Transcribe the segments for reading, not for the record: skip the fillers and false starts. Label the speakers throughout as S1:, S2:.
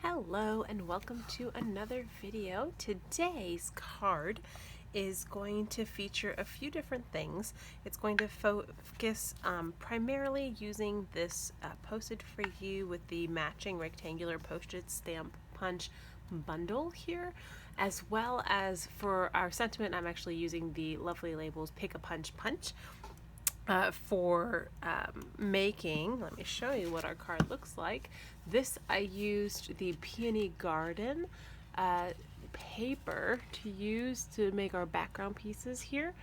S1: Hello and welcome to another video. Today's card is going to feature a few different things. It's going to focus primarily using this posted for you with the matching rectangular postage stamp punch bundle here, as well as for our sentiment I'm actually using the lovely labels Pick a Punch Punch. For making, let me show you what our card looks like. This I used the Peony Garden paper to use to make our background pieces here.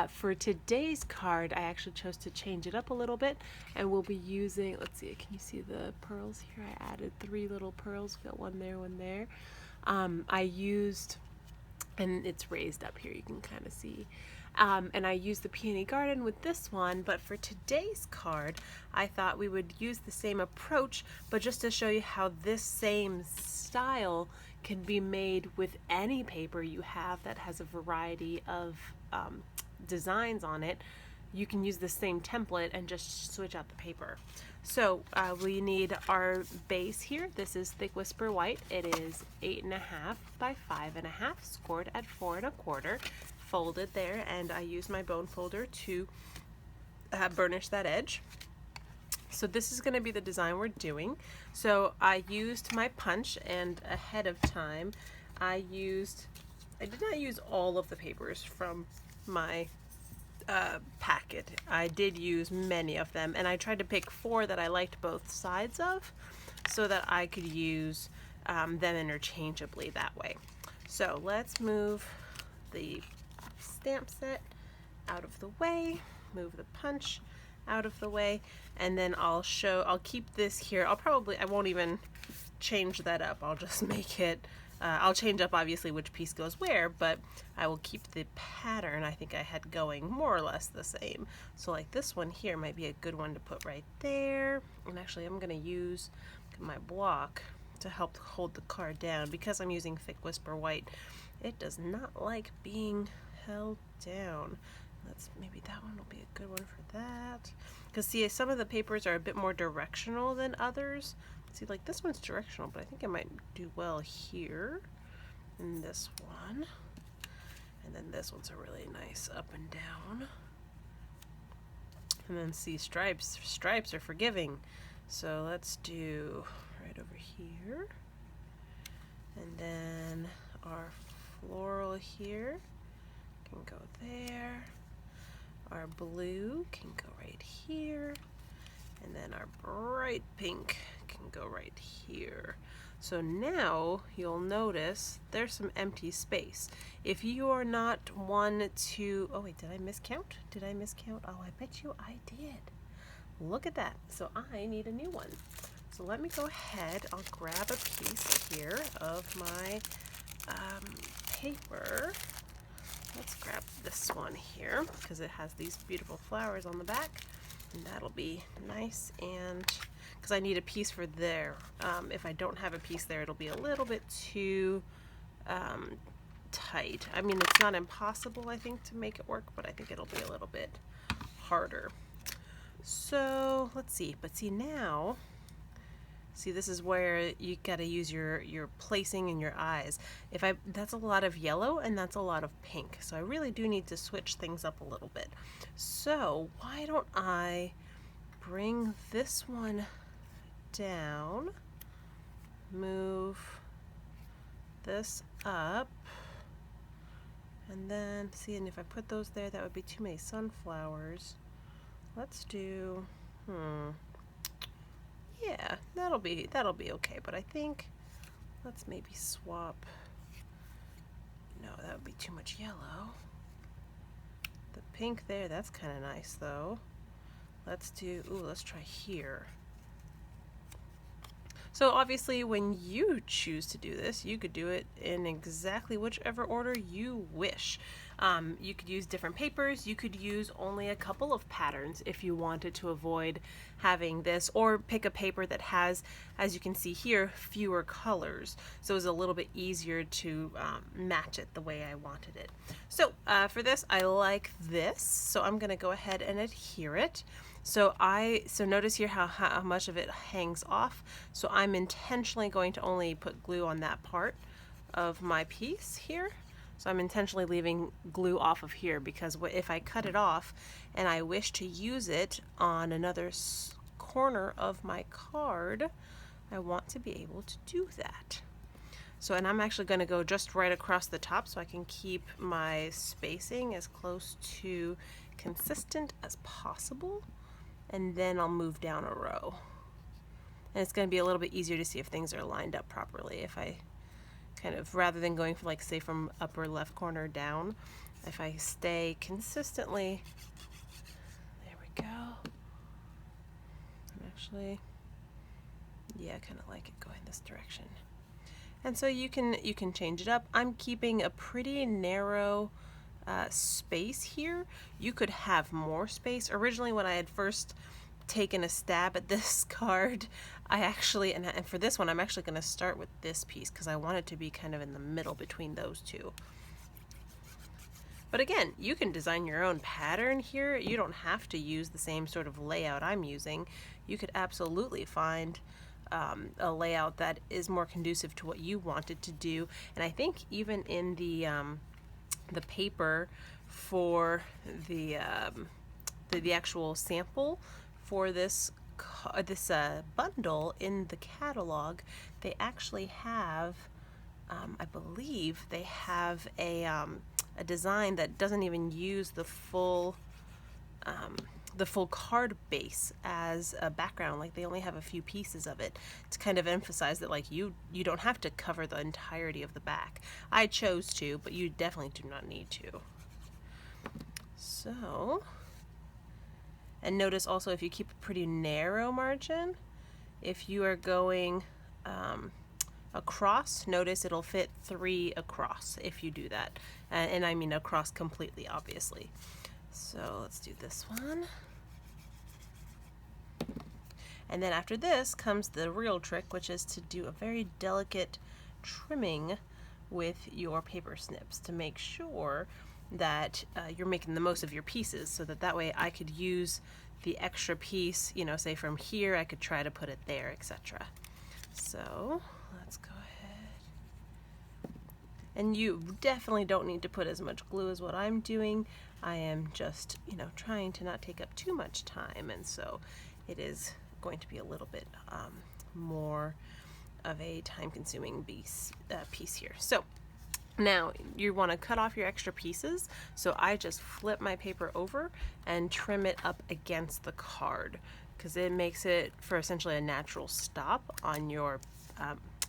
S1: For today's card, I actually chose to change it up a little bit, and we'll be using, let's see, can you see the pearls here? I added 3 little pearls, got one there, one there. I used, and it's raised up here, you can kind of see. And I used the Peony Garden with this one, but for today's card, I thought we would use the same approach, but just to show you how this same style can be made with any paper you have that has a variety of designs on it. You can use the same template and just switch out the paper. So we need our base here. This is Thick Whisper White. It is 8.5 by 5.5, scored at 4 1/4. Folded there, and I used my bone folder to burnish that edge. So this is going to be the design we're doing. So I used my punch, and ahead of time I did not use all of the papers from my packet. I did use many of them, and I tried to pick 4 that I liked both sides of so that I could use them interchangeably that way. So let's move the stamp set out of the way, move the punch out of the way, and then I'll keep this here. I won't even change that up. I'll just make it, I'll change up obviously which piece goes where, but I will keep the pattern I think I had going more or less the same. So like this one here might be a good one to put right there. And actually I'm going to use my block to help hold the card down because I'm using Thick Whisper White. It does not like being held down. Maybe that one will be a good one for that. Because see, some of the papers are a bit more directional than others. See, like this one's directional, but I think it might do well here. And this one. And then this one's a really nice up and down. And then see, stripes. Stripes are forgiving. So let's do right over here. And then our floral here can go there. Our blue can go right here. And then our bright pink can go right here. So now you'll notice there's some empty space. If you are not one to, oh wait, did I miscount? Did I miscount? Oh, I bet you I did. Look at that. So I need a new one. So let me go ahead. I'll grab a piece here of my paper. Let's grab this one here because it has these beautiful flowers on the back, and that'll be nice. And because I need a piece for there, if I don't have a piece there, it'll be a little bit too tight. I mean, it's not impossible, I think, to make it work, but I think it'll be a little bit harder. So let's see. But see now, see, this is where you gotta use your placing in your eyes. That's a lot of yellow and that's a lot of pink. So I really do need to switch things up a little bit. So why don't I bring this one down, move this up, and then see, and if I put those there, that would be too many sunflowers. Let's do, yeah, that'll be okay, but I think let's maybe swap. No, that would be too much yellow. The pink there, that's kind of nice though. Let's try here. So obviously when you choose to do this, you could do it in exactly whichever order you wish. You could use different papers, you could use only a couple of patterns if you wanted to avoid having this, or pick a paper that has, as you can see here, fewer colors. So it was a little bit easier to match it the way I wanted it. So for this, I like this, so I'm gonna go ahead and adhere it. So notice here how much of it hangs off. So I'm intentionally going to only put glue on that part of my piece here. So I'm intentionally leaving glue off of here because if I cut it off and I wish to use it on another corner of my card, I want to be able to do that. So, and I'm actually going to go just right across the top so I can keep my spacing as close to consistent as possible. And then I'll move down a row. And it's going to be a little bit easier to see if things are lined up properly if I kind of, rather than going from, like, say from upper left corner down, if I stay consistently, there we go. Actually, yeah, I kind of like it going this direction. And so you can change it up. I'm keeping a pretty narrow space here. You could have more space. Originally, when I had first taken a stab at this card, I actually, and for this one, I'm actually going to start with this piece because I want it to be kind of in the middle between those two. But again, you can design your own pattern here. You don't have to use the same sort of layout I'm using. You could absolutely find a layout that is more conducive to what you wanted to do. And I think even in the paper for the actual sample for this bundle in the catalog, they actually have, I believe they have a design that doesn't even use the full card base as a background. Like, they only have a few pieces of it to kind of emphasize that, like, you don't have to cover the entirety of the back. I chose to, but you definitely do not need to. So, and notice also if you keep a pretty narrow margin, if you are going across, notice it'll fit 3 across if you do that. And I mean across completely, obviously. So let's do this one. And then after this comes the real trick, which is to do a very delicate trimming with your paper snips to make sure that you're making the most of your pieces, so that way I could use the extra piece, you know, say from here, I could try to put it there, etc. So let's go ahead. And you definitely don't need to put as much glue as what I'm doing. I am just, you know, trying to not take up too much time, and so it is going to be a little bit more of a time-consuming piece here. So now you want to cut off your extra pieces, so I just flip my paper over and trim it up against the card because it makes it for essentially a natural stop on your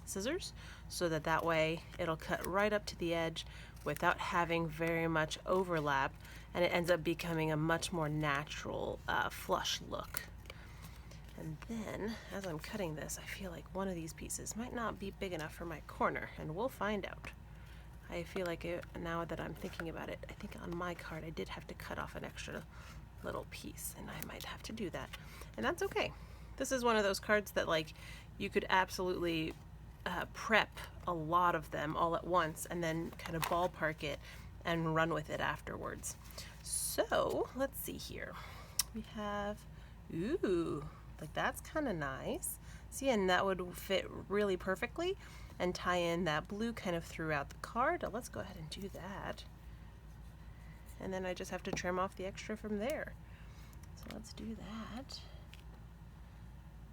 S1: scissors, so that way it'll cut right up to the edge without having very much overlap, and it ends up becoming a much more natural flush look. And then as I'm cutting this, I feel like one of these pieces might not be big enough for my corner, and we'll find out. I feel like now that I'm thinking about it, I think on my card I did have to cut off an extra little piece, and I might have to do that. And that's okay. This is one of those cards that, like, you could absolutely prep a lot of them all at once and then kind of ballpark it and run with it afterwards. So let's see here. We have, ooh, like that's kind of nice. See, and that would fit really perfectly and tie in that blue kind of throughout the card. Let's go ahead and do that. And then I just have to trim off the extra from there. So let's do that.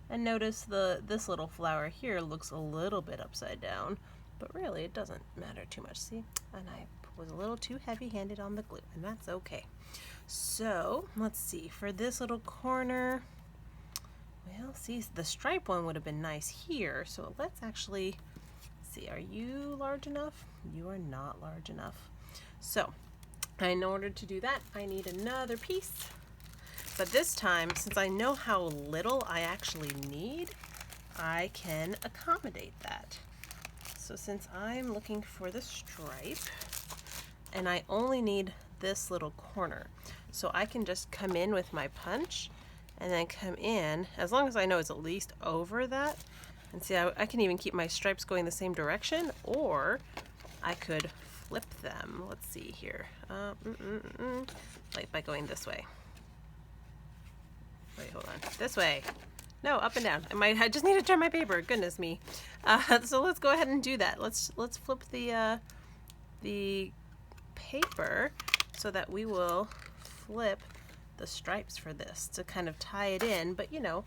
S1: And notice this little flower here looks a little bit upside down, but really it doesn't matter too much. See, and I was a little too heavy-handed on the glue, and that's okay. So let's see, for this little corner, well, see, the stripe one would have been nice here. So let's actually see, are you large enough? You are not large enough. So in order to do that, I need another piece. But this time, since I know how little I actually need, I can accommodate that. So since I'm looking for the stripe, and I only need this little corner, so I can just come in with my punch and then come in, as long as I know it's at least over that. And see, I can even keep my stripes going the same direction, or I could flip them. Let's see here. Like by going this way. Wait, hold on. This way. No, up and down. I just need to turn my paper. Goodness me. So let's go ahead and do that. Let's flip the paper so that we will flip the stripes for this to kind of tie it in, but you know,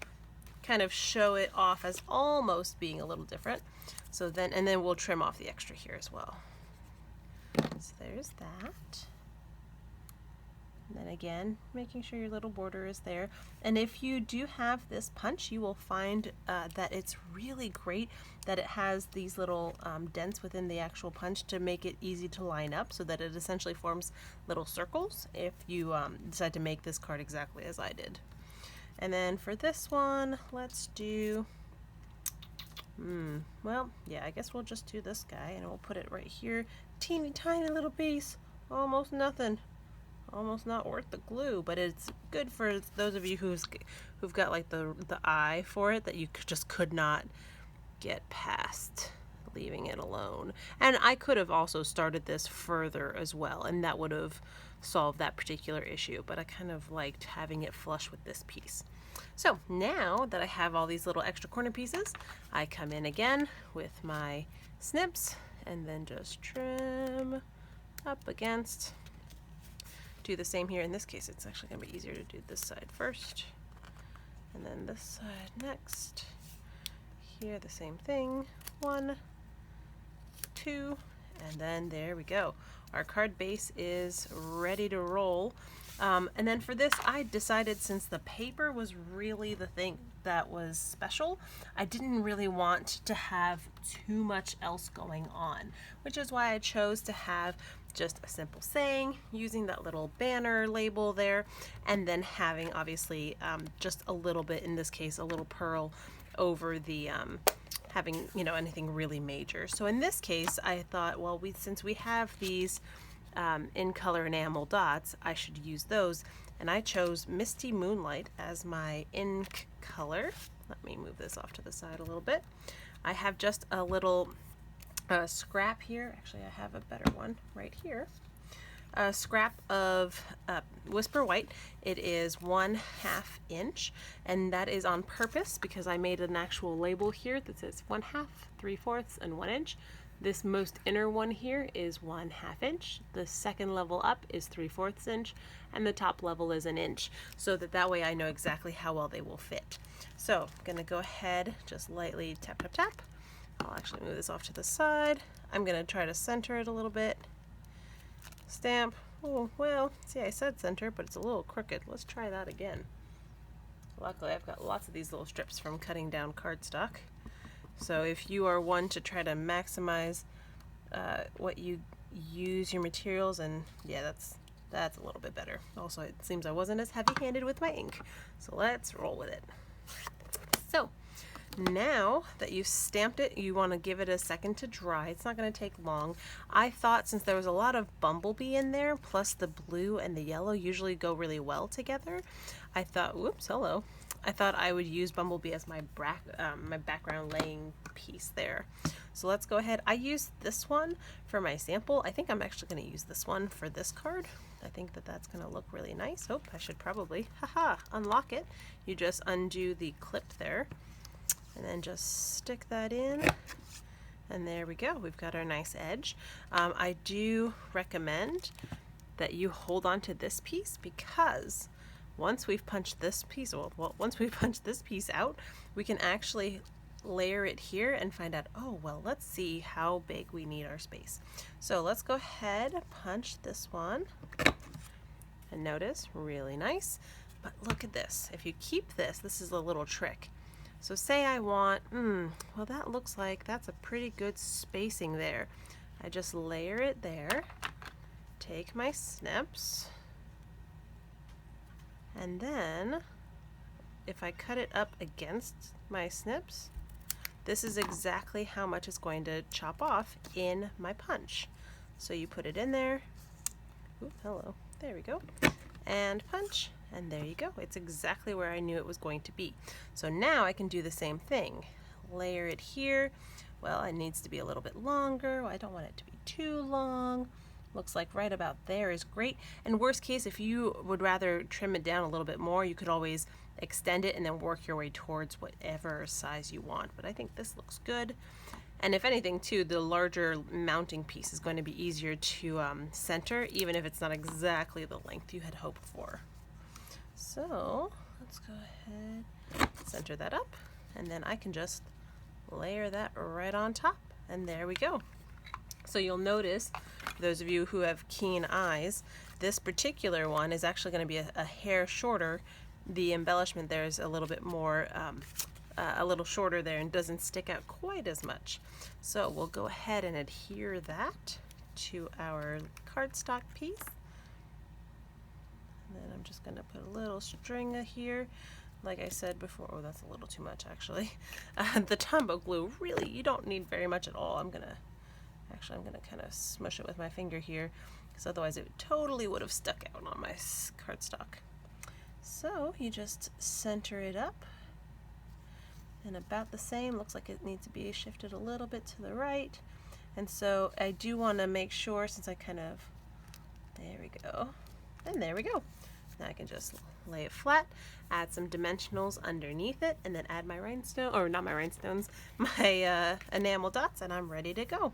S1: kind of show it off as almost being a little different. So then, and then we'll trim off the extra here as well. So there's that. And then again, making sure your little border is there. And if you do have this punch, you will find that it's really great that it has these little dents within the actual punch to make it easy to line up, so that it essentially forms little circles if you decide to make this card exactly as I did. And then for this one, let's do, well, yeah, I guess we'll just do this guy, and we'll put it right here. Teeny tiny little piece, almost nothing. Almost not worth the glue, but it's good for those of you who've got like the eye for it, that you just could not get past leaving it alone. And I could have also started this further as well, and that would have solved that particular issue, but I kind of liked having it flush with this piece. So now that I have all these little extra corner pieces, I come in again with my snips and then just trim up against. Do the same here. In this case, it's actually going to be easier to do this side first, and then this side next. Here, the same thing. 1, 2, and then there we go. Our card base is ready to roll. And then for this, I decided, since the paper was really the thing that was special, I didn't really want to have too much else going on, which is why I chose to have just a simple saying, using that little banner label there, and then having obviously just a little bit, in this case, a little pearl over the having, you know, anything really major. So in this case, I thought, well, since we have these in color enamel dots, I should use those, and I chose Misty Moonlight as my ink color. Let me move this off to the side a little bit. I have just a little scrap here. Actually, I have a better one right here. A scrap of Whisper White. It is 1/2 inch, and that is on purpose because I made an actual label here that says 1/2, 3/4, and 1 inch. This most inner one here is 1/2 inch. The second level up is 3/4 inch, and the top level is 1 inch, so that way I know exactly how well they will fit. So I'm gonna go ahead, just lightly tap, tap, tap. I'll actually move this off to the side. I'm gonna try to center it a little bit. Stamp. Oh, well, see, I said center, but it's a little crooked. Let's try that again. Luckily, I've got lots of these little strips from cutting down cardstock. So if you are one to try to maximize what you use your materials, and yeah, that's a little bit better. Also, it seems I wasn't as heavy-handed with my ink. So let's roll with it. So now that you've stamped it, you want to give it a second to dry. It's not going to take long. I thought, since there was a lot of bumblebee in there, plus the blue and the yellow usually go really well together, I thought, whoops, hello. I thought I would use bumblebee as my background laying piece there. So let's go ahead. I used this one for my sample. I think I'm actually going to use this one for this card. I think that that's going to look really nice. Oh, I should probably, unlock it. You just undo the clip there, and then just stick that in, and there we go. We've got our nice edge. I do recommend that you hold on to this piece, because once we've punched this piece, once we punch this piece out, we can actually layer it here and find out, oh, well, let's see how big we need our space. So let's go ahead, punch this one, and notice, really nice. But look at this. If you keep this, this is a little trick. So say I want, well, that looks like that's a pretty good spacing there. I just layer it there, take my snips, and then if I cut it up against my snips, this is exactly how much it's going to chop off in my punch. So you put it in there, ooh, hello, there we go, and punch, and there you go. It's exactly where I knew it was going to be. So now I can do the same thing. Layer it here. Well, it needs to be a little bit longer. I don't want it to be too long. Looks like right about there is great. And worst case, if you would rather trim it down a little bit more, you could always extend it and then work your way towards whatever size you want. But I think this looks good. And if anything too, the larger mounting piece is going to be easier to center, even if it's not exactly the length you had hoped for. So let's go ahead, center that up, and then I can just layer that right on top, and there we go. So you'll notice, for those of you who have keen eyes, this particular one is actually going to be a hair shorter. The embellishment there is a little bit more, a little shorter there and doesn't stick out quite as much. So we'll go ahead and adhere that to our cardstock piece. And then I'm just going to put a little string here. Like I said before, oh, that's a little too much actually. The Tombow glue, really, you don't need very much at all. I'm gonna kind of smush it with my finger here, because otherwise it totally would have stuck out on my cardstock. So you just center it up, and about the same. Looks like it needs to be shifted a little bit to the right. And so I do want to make sure, since I kind of, there we go, and there we go. Now I can just lay it flat, add some dimensionals underneath it, and then add my rhinestone, or not my rhinestones, my enamel dots, and I'm ready to go.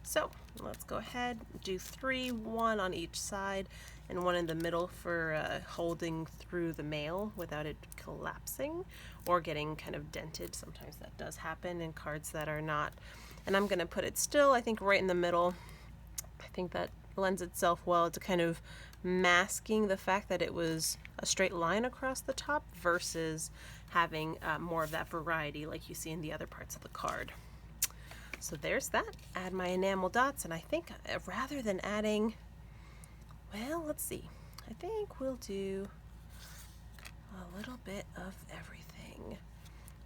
S1: So let's go ahead, do 3, 1 on each side, and 1 in the middle for holding through the mail without it collapsing or getting kind of dented. Sometimes that does happen in cards that are not. And I'm going to put it still, I think, right in the middle. I think that lends itself well to kind of masking the fact that it was a straight line across the top versus having more of that variety like you see in the other parts of the card. So there's that. Add my enamel dots, and I think rather than adding, well, let's see, I think we'll do a little bit of everything.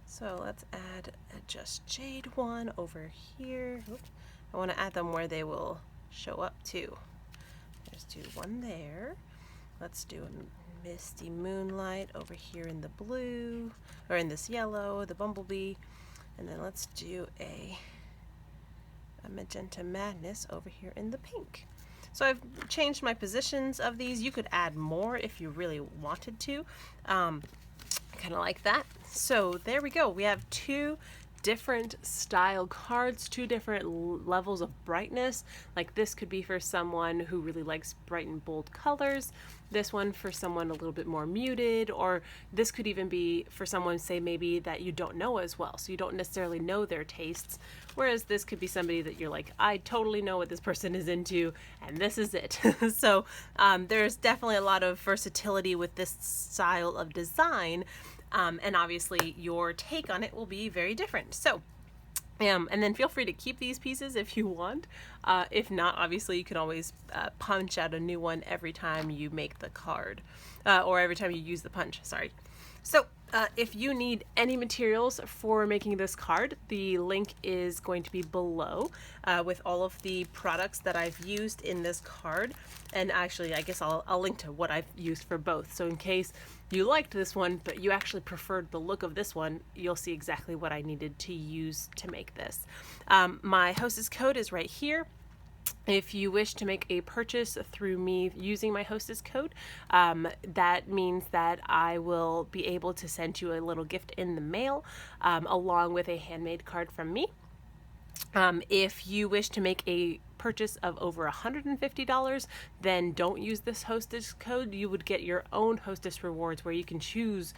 S1: So let's add a Just Jade one over here. Oops. I want to add them where they will show up too. Let's do one there. Let's do a Misty Moonlight over here in the blue, or in this yellow, the bumblebee. And then let's do a Magenta Madness over here in the pink. So I've changed my positions of these. You could add more if you really wanted to. Kind of like that. So there we go. We have 2 different style cards, 2 different levels of brightness. Like this could be for someone who really likes bright and bold colors. This one for someone a little bit more muted, or this could even be for someone, say, maybe that you don't know as well, so you don't necessarily know their tastes. Whereas this could be somebody that you're like, I totally know what this person is into, and this is it. So there's definitely a lot of versatility with this style of design. And obviously your take on it will be very different. So, and then feel free to keep these pieces if you want. If not, obviously you can always punch out a new one every time you make the card, or every time you use the punch, sorry. So if you need any materials for making this card, the link is going to be below with all of the products that I've used in this card. And actually, I guess I'll link to what I've used for both. So in case you liked this one, but you actually preferred the look of this one, you'll see exactly what I needed to use to make this. My hostess code is right here. If you wish to make a purchase through me using my hostess code, that means that I will be able to send you a little gift in the mail, along with a handmade card from me. If you wish to make a purchase of over $150, then don't use this hostess code. You would get your own hostess rewards where you can choose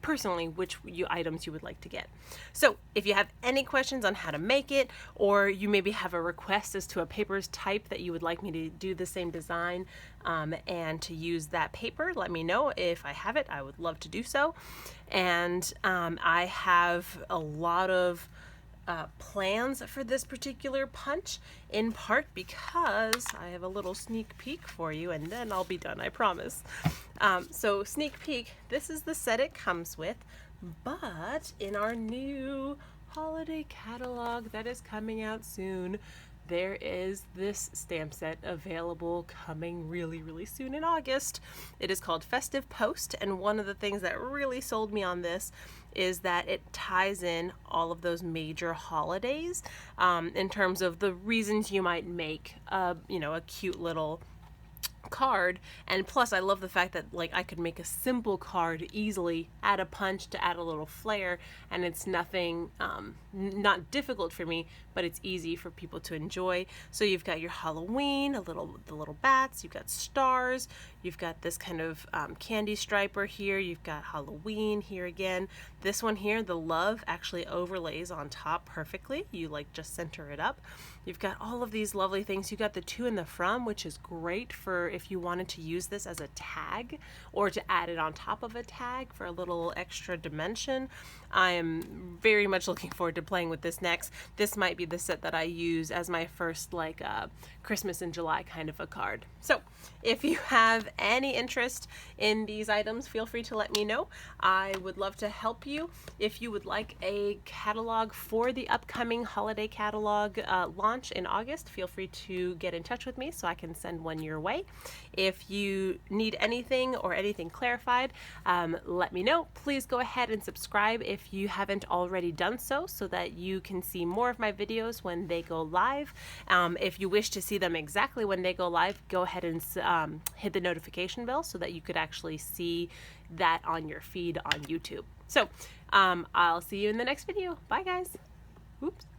S1: personally which items you would like to get. So if you have any questions on how to make it, or you maybe have a request as to a paper's type that you would like me to do the same design and to use that paper, let me know. If I have it, I would love to do so. And I have a lot of plans for this particular punch, in part because I have a little sneak peek for you, and then I'll be done, I promise. So sneak peek, this is the set it comes with, but in our new holiday catalog that is coming out soon, there is this stamp set available coming really soon in August. It is called Festive Post, and one of the things that really sold me on this is that it ties in all of those major holidays in terms of the reasons you might make a cute little card. And plus I love the fact that like I could make a simple card easily, add a punch to add a little flair, and it's nothing not difficult for me, but it's easy for people to enjoy. So you've got your Halloween, the little bats, you've got stars, you've got this kind of candy striper here, you've got Halloween here again. This one here, the love, actually overlays on top perfectly. You like just center it up. You've got all of these lovely things. You got the to and the from, which is great for if you wanted to use this as a tag or to add it on top of a tag for a little extra dimension. I am very much looking forward to playing with this next. This might be the set that I use as my first like Christmas in July kind of a card. So if you have any interest in these items, feel free to let me know. I would love to help you. If you would like a catalog for the upcoming holiday catalog launch in August, feel free to get in touch with me so I can send one your way. If you need anything or anything clarified, let me know. Please go ahead and subscribe if you haven't already done so that you can see more of my videos when they go live. If you wish to see them exactly when they go live, go ahead and hit the notification bell so that you could actually see that on your feed on YouTube. So I'll see you in the next video. Bye guys. Oops.